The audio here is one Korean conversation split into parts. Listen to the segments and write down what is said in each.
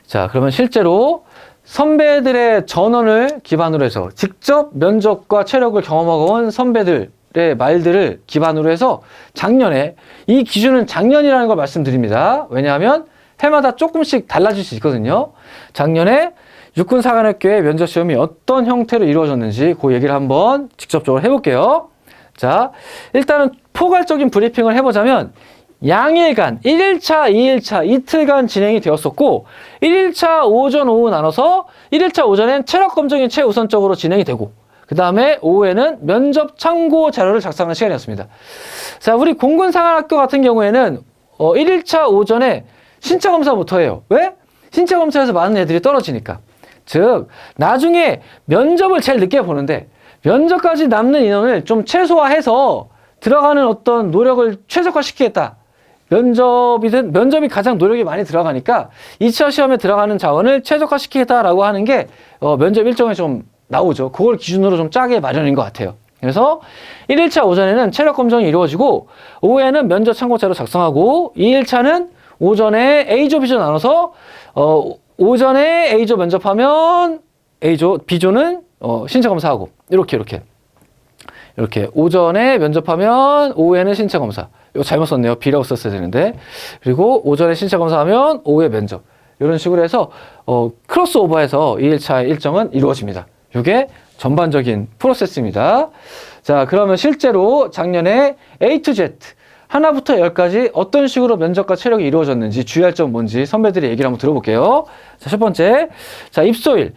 자, 그러면 실제로 선배들의 전언을 기반으로 해서 직접 면접과 체력을 경험하고 온 선배들의 말들을 기반으로 해서 작년에, 이 기준은 작년이라는 걸 말씀드립니다. 왜냐하면 해마다 조금씩 달라질 수 있거든요. 작년에 육군사관학교의 면접시험이 어떤 형태로 이루어졌는지 그 얘기를 한번 직접적으로 해볼게요. 자, 일단은 포괄적인 브리핑을 해보자면 양일간 1일차, 2일차 이틀간 진행이 되었었고 1일차 오전, 오후 나눠서 1일차 오전엔 체력 검정이 최우선적으로 진행이 되고 그 다음에 오후에는 면접 참고 자료를 작성하는 시간이었습니다. 자, 우리 공군사관학교 같은 경우에는 1일차 오전에 신체검사부터 해요. 왜? 신체검사에서 많은 애들이 떨어지니까. 즉 나중에 면접을 제일 늦게 보는데 면접까지 남는 인원을 좀 최소화해서 들어가는 어떤 노력을 최적화시키겠다. 면접이 가장 노력이 많이 들어가니까 2차 시험에 들어가는 자원을 최적화시키겠다라고 하는 게 면접 일정에 좀 나오죠. 그걸 기준으로 좀 짜게 마련인 것 같아요. 그래서 1일차 오전에는 체력 검정이 이루어지고 오후에는 면접 참고자료 작성하고 2일차는 오전에 A조, B조 나눠서 오전에 A조 면접하면 A조, B조는 신체 검사하고 이렇게 오전에 면접하면 오후에는 신체 검사. 이거 잘못 썼네요. B라고 썼어야 되는데. 그리고 오전에 신체 검사하면 오후에 면접. 이런 식으로 해서 크로스오버해서 2일차 일정은 이루어집니다. 이게 전반적인 프로세스입니다. 자, 그러면 실제로 작년에 A to Z 하나부터 10까지 어떤 식으로 면접과 체력이 이루어졌는지 주의할 점 뭔지 선배들의 얘기를 한번 들어볼게요. 자, 첫 번째. 자, 입소일.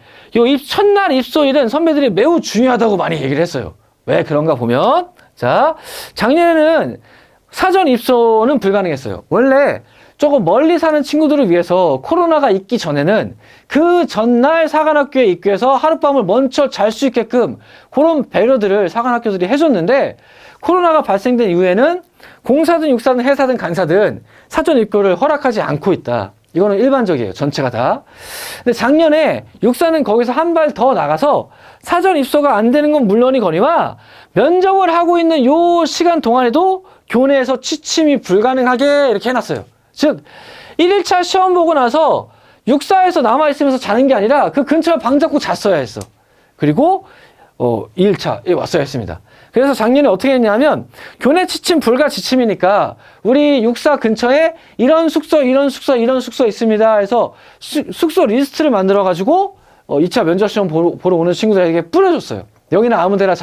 첫날 입소일은 선배들이 매우 중요하다고 많이 얘기를 했어요. 왜 그런가 보면, 자, 작년에는 사전 입소는 불가능했어요. 원래 조금 멀리 사는 친구들을 위해서 코로나가 있기 전에는 그 전날 사관학교에 입교해서 하룻밤을 먼저 잘 수 있게끔 그런 배려들을 사관학교들이 해줬는데 코로나가 발생된 이후에는 공사든 육사든 해사든 간사든 사전 입교를 허락하지 않고 있다. 이거는 일반적이에요. 전체가 다. 근데 작년에 육사는 거기서 한 발 더 나가서 사전 입소가 안 되는 건 물론이거니와 면접을 하고 있는 요 시간 동안에도 교내에서 취침이 불가능하게 이렇게 해놨어요. 즉 1일차 시험 보고 나서 육사에서 남아있으면서 자는 게 아니라 그 근처에 방 잡고 잤어야 했어. 그리고 2일차에 왔어야 했습니다. 그래서 작년에 어떻게 했냐면 교내 취침 불가 지침이니까 우리 육사 근처에 이런 숙소 있습니다 해서 숙소 리스트를 만들어 가지고 2차 면접 시험 보러 오는 친구들에게 뿌려줬어요. 여기는 아무 데나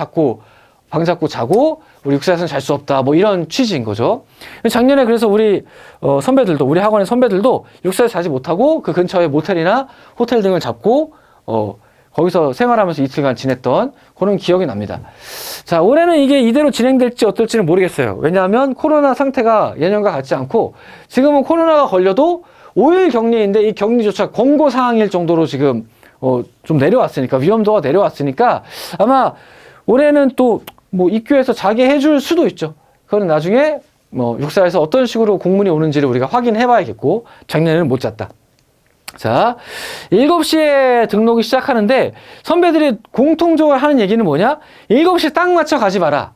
방 잡고 자고 우리 육사에서는 잘 수 없다. 뭐 이런 취지인 거죠. 작년에 그래서 우리 선배들도 우리 학원의 선배들도 육사에서 자지 못하고 그 근처에 모텔이나 호텔 등을 잡고 거기서 생활하면서 이틀간 지냈던 그런 기억이 납니다. 자, 올해는 이게 이대로 진행될지 어떨지는 모르겠어요. 왜냐하면 코로나 상태가 예년과 같지 않고 지금은 코로나가 걸려도 5일 격리인데 이 격리조차 권고사항일 정도로 지금 좀 내려왔으니까 위험도가 내려왔으니까 아마 올해는 또 뭐 입교해서 자게 해줄 수도 있죠. 그거는 나중에 육사에서 어떤 식으로 공문이 오는지를 우리가 확인해 봐야겠고 작년에는 못 잤다. 자, 7시에 등록이 시작하는데 선배들이 공통적으로 하는 얘기는 뭐냐? 7시 딱 맞춰 가지 마라.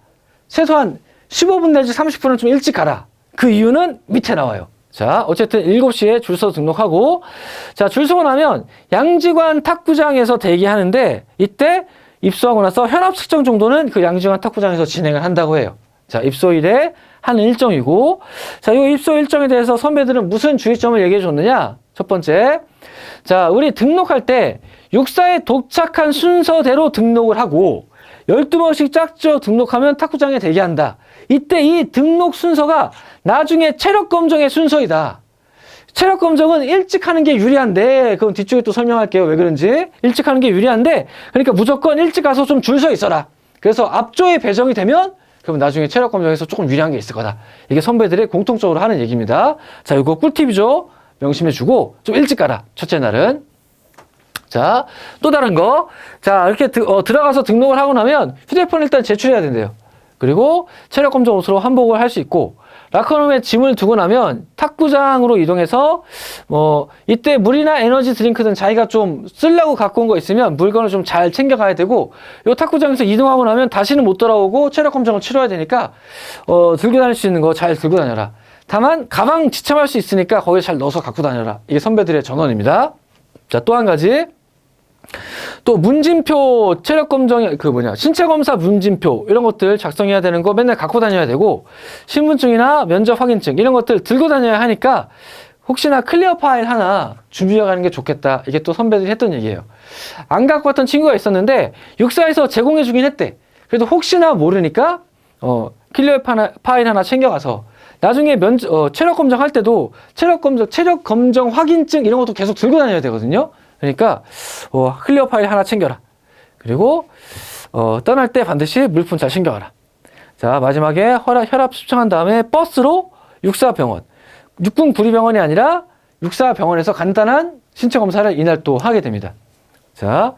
최소한 15분 내지 30분은 좀 일찍 가라. 그 이유는 밑에 나와요. 자, 어쨌든 7시에 줄 서 등록하고 자, 줄 서고 나면 양지관 탁구장에서 대기하는데 이때 입소하고 나서 현업 측정 정도는 그 양지관 탁구장에서 진행을 한다고 해요. 자, 입소일에 하는 일정이고 자, 이 입소 일정에 대해서 선배들은 무슨 주의점을 얘기해 줬느냐? 첫 번째, 자, 우리 등록할 때 육사에 도착한 순서대로 등록을 하고 12번씩 짝지어 등록하면 탁구장에 대기한다. 이때 이 등록 순서가 나중에 체력 검정의 순서이다. 체력 검정은 일찍 하는 게 유리한데 그건 뒤쪽에 또 설명할게요. 왜 그런지. 일찍 하는 게 유리한데 그러니까 무조건 일찍 가서 좀 줄 서 있어라. 그래서 앞조에 배정이 되면 그럼 나중에 체력 검정에서 조금 유리한 게 있을 거다. 이게 선배들이 공통적으로 하는 얘기입니다. 자, 이거 꿀팁이죠. 명심해주고 좀 일찍 가라. 첫째 날은. 자, 또 다른 거. 자, 이렇게 들어가서 등록을 하고 나면 휴대폰을 일단 제출해야 된대요. 그리고 체력 검정 옷으로 한복을 할 수 있고 라커룸에 짐을 두고 나면 탁구장으로 이동해서 이때 물이나 에너지 드링크 등 자기가 좀 쓰려고 갖고 온 거 있으면 물건을 좀 잘 챙겨가야 되고 요 탁구장에서 이동하고 나면 다시는 못 돌아오고 체력 검정을 치러야 되니까 들고 다닐 수 있는 거 잘 들고 다녀라. 다만 가방 지참할 수 있으니까 거기에 잘 넣어서 갖고 다녀라. 이게 선배들의 전언입니다. 자, 또 한 가지. 또 문진표 체력 검정 신체 검사 문진표 이런 것들 작성해야 되는 거 맨날 갖고 다녀야 되고 신분증이나 면접 확인증 이런 것들 들고 다녀야 하니까 혹시나 클리어 파일 하나 준비해 가는 게 좋겠다. 이게 또 선배들이 했던 얘기예요. 안 갖고 왔던 친구가 있었는데 육사에서 제공해 주긴 했대. 그래도 혹시나 모르니까 클리어 파일 하나 챙겨가서 나중에 체력 검정 할 때도 체력 검정 확인증 이런 것도 계속 들고 다녀야 되거든요. 그러니까 클리어 파일 하나 챙겨라. 그리고 떠날 때 반드시 물품 잘 챙겨가라. 자, 마지막에 혈압 측정한 다음에 버스로 육사병원, 육군 구리병원이 아니라 육사병원에서 간단한 신체 검사를 이날 또 하게 됩니다. 자,